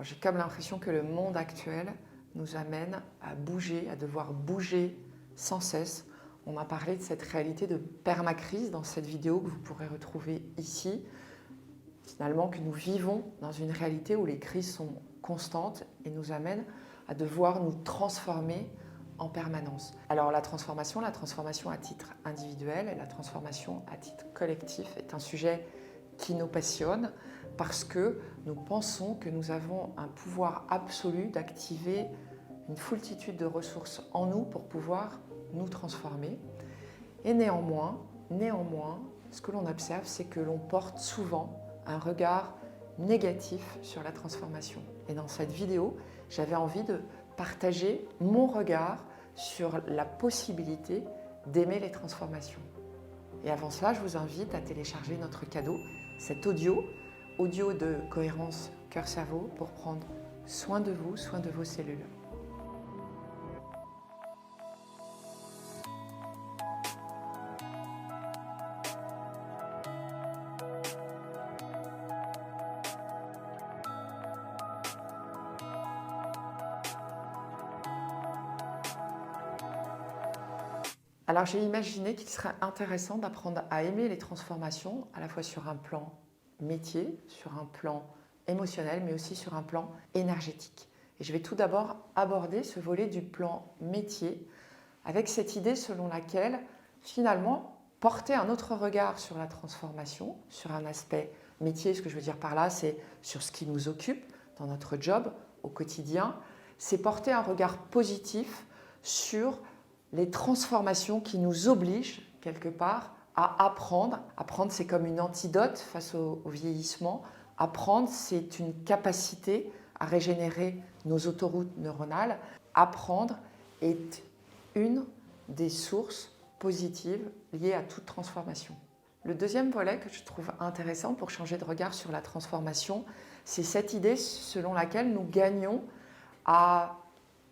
J'ai comme l'impression que le monde actuel nous amène à bouger, à devoir bouger sans cesse. On a parlé de cette réalité de permacrise dans cette vidéo que vous pourrez retrouver ici. Finalement, que nous vivons dans une réalité où les crises sont constantes et nous amènent à devoir nous transformer en permanence. Alors la transformation à titre individuel et la transformation à titre collectif est un sujet qui nous passionne parce que nous pensons que nous avons un pouvoir absolu d'activer une foultitude de ressources en nous pour pouvoir nous transformer. Et néanmoins, ce que l'on observe, c'est que l'on porte souvent un regard négatif sur la transformation. Et dans cette vidéo, j'avais envie de partager mon regard sur la possibilité d'aimer les transformations. Et avant cela, je vous invite à télécharger notre cadeau, cet audio de cohérence cœur-cerveau pour prendre soin de vous, soin de vos cellules. Alors j'ai imaginé qu'il serait intéressant d'apprendre à aimer les transformations, à la fois sur un plan métier, sur un plan émotionnel, mais aussi sur un plan énergétique. Et je vais tout d'abord aborder ce volet du plan métier avec cette idée selon laquelle, finalement, porter un autre regard sur la transformation, sur un aspect métier, ce que je veux dire par là, c'est sur ce qui nous occupe dans notre job au quotidien, c'est porter un regard positif sur les transformations qui nous obligent, quelque part, à apprendre. Apprendre, c'est comme une antidote face au vieillissement. Apprendre, c'est une capacité à régénérer nos autoroutes neuronales. Apprendre est une des sources positives liées à toute transformation. Le deuxième volet que je trouve intéressant pour changer de regard sur la transformation, c'est cette idée selon laquelle nous gagnons à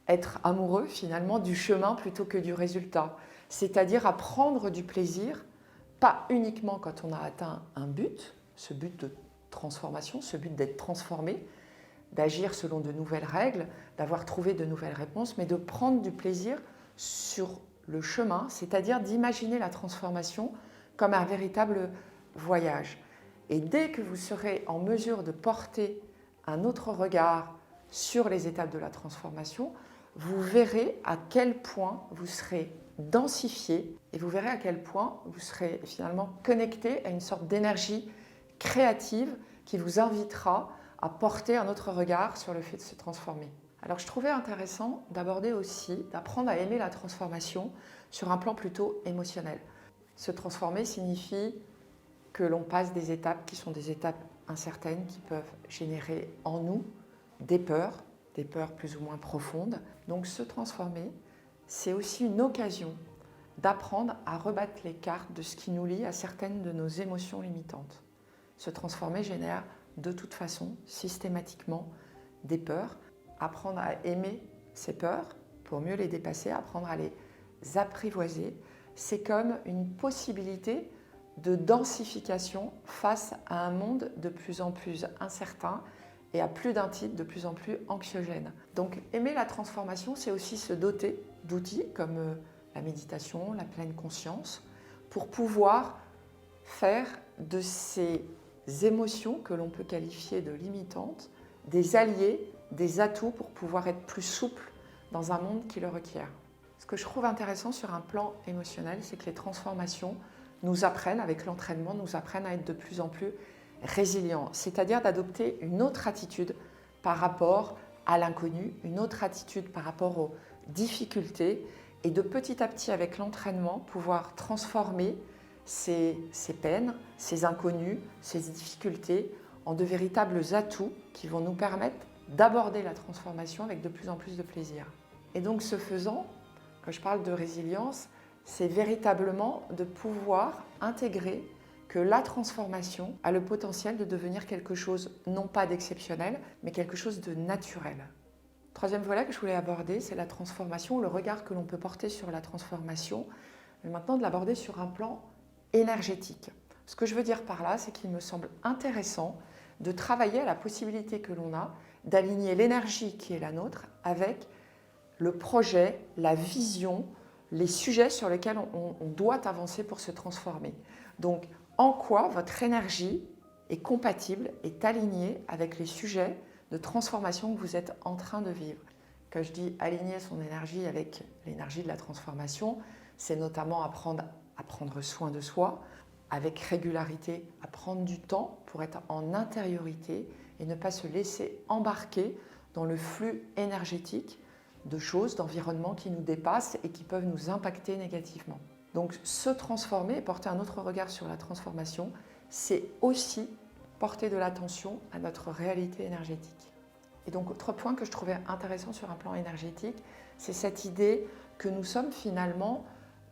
être amoureux finalement du chemin plutôt que du résultat. C'est-à-dire à prendre du plaisir, pas uniquement quand on a atteint un but, ce but de transformation, ce but d'être transformé, d'agir selon de nouvelles règles, d'avoir trouvé de nouvelles réponses, mais de prendre du plaisir sur le chemin, c'est-à-dire d'imaginer la transformation comme un véritable voyage. Et dès que vous serez en mesure de porter un autre regard sur les étapes de la transformation, vous verrez à quel point vous serez densifié et vous verrez à quel point vous serez finalement connecté à une sorte d'énergie créative qui vous invitera à porter un autre regard sur le fait de se transformer. Alors je trouvais intéressant d'aborder aussi, d'apprendre à aimer la transformation sur un plan plutôt émotionnel. Se transformer signifie que l'on passe des étapes qui sont des étapes incertaines qui peuvent générer en nous des peurs plus ou moins profondes. Donc se transformer, c'est aussi une occasion d'apprendre à rebattre les cartes de ce qui nous lie à certaines de nos émotions limitantes. Se transformer génère de toute façon, systématiquement, des peurs. Apprendre à aimer ces peurs pour mieux les dépasser, apprendre à les apprivoiser, c'est comme une possibilité de densification face à un monde de plus en plus incertain et à plus d'un titre de plus en plus anxiogène. Donc aimer la transformation, c'est aussi se doter d'outils comme la méditation, la pleine conscience, pour pouvoir faire de ces émotions que l'on peut qualifier de limitantes, des alliés, des atouts pour pouvoir être plus souple dans un monde qui le requiert. Ce que je trouve intéressant sur un plan émotionnel, c'est que les transformations nous apprennent, avec l'entraînement, nous apprennent à être de plus en plus résilients, c'est-à-dire d'adopter une autre attitude par rapport à l'inconnu, une autre attitude par rapport aux difficultés et de petit à petit, avec l'entraînement, pouvoir transformer ces peines, ces inconnus, ces difficultés en de véritables atouts qui vont nous permettre d'aborder la transformation avec de plus en plus de plaisir. Et donc ce faisant, quand je parle de résilience, c'est véritablement de pouvoir intégrer que la transformation a le potentiel de devenir quelque chose non pas d'exceptionnel, mais quelque chose de naturel. Troisième volet que je voulais aborder, c'est la transformation, le regard que l'on peut porter sur la transformation, mais maintenant de l'aborder sur un plan énergétique. Ce que je veux dire par là, c'est qu'il me semble intéressant de travailler à la possibilité que l'on a d'aligner l'énergie qui est la nôtre avec le projet, la vision, les sujets sur lesquels on doit avancer pour se transformer. Donc, en quoi votre énergie est compatible, est alignée avec les sujets de transformation que vous êtes en train de vivre. Quand je dis aligner son énergie avec l'énergie de la transformation, c'est notamment apprendre à prendre soin de soi, avec régularité, à prendre du temps pour être en intériorité et ne pas se laisser embarquer dans le flux énergétique de choses, d'environnements qui nous dépassent et qui peuvent nous impacter négativement. Donc se transformer et porter un autre regard sur la transformation, c'est aussi porter de l'attention à notre réalité énergétique. Et donc autre point que je trouvais intéressant sur un plan énergétique, c'est cette idée que nous sommes finalement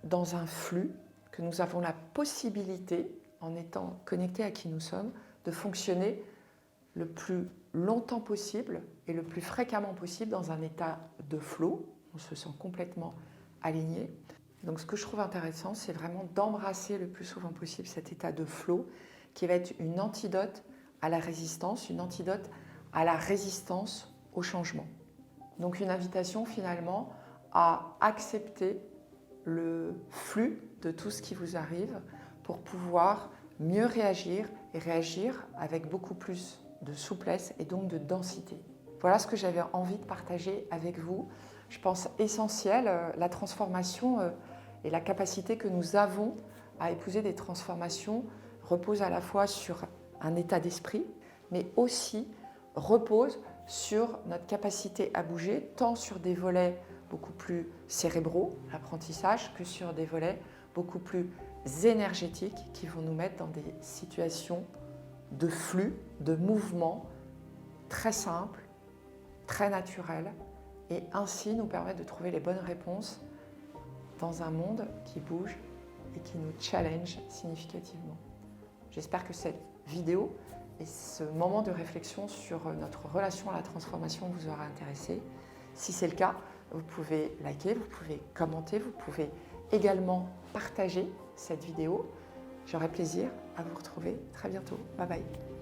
dans un flux, que nous avons la possibilité, en étant connectés à qui nous sommes, de fonctionner le plus longtemps possible et le plus fréquemment possible dans un état de flow. On se sent complètement aligné. Donc ce que je trouve intéressant, c'est vraiment d'embrasser le plus souvent possible cet état de flow qui va être une antidote à la résistance, une antidote à la résistance au changement. Donc une invitation finalement à accepter le flux de tout ce qui vous arrive pour pouvoir mieux réagir et réagir avec beaucoup plus de souplesse et donc de densité. Voilà ce que j'avais envie de partager avec vous. Je pense essentiel, la transformation et la capacité que nous avons à épouser des transformations repose à la fois sur un état d'esprit, mais aussi repose sur notre capacité à bouger, tant sur des volets beaucoup plus cérébraux, l'apprentissage, que sur des volets beaucoup plus énergétiques qui vont nous mettre dans des situations de flux, de mouvement très simples, très naturels, et ainsi nous permettre de trouver les bonnes réponses dans un monde qui bouge et qui nous challenge significativement. J'espère que cette vidéo et ce moment de réflexion sur notre relation à la transformation vous aura intéressé. Si c'est le cas, vous pouvez liker, vous pouvez commenter, vous pouvez également partager cette vidéo. J'aurai plaisir à vous retrouver très bientôt. Bye bye.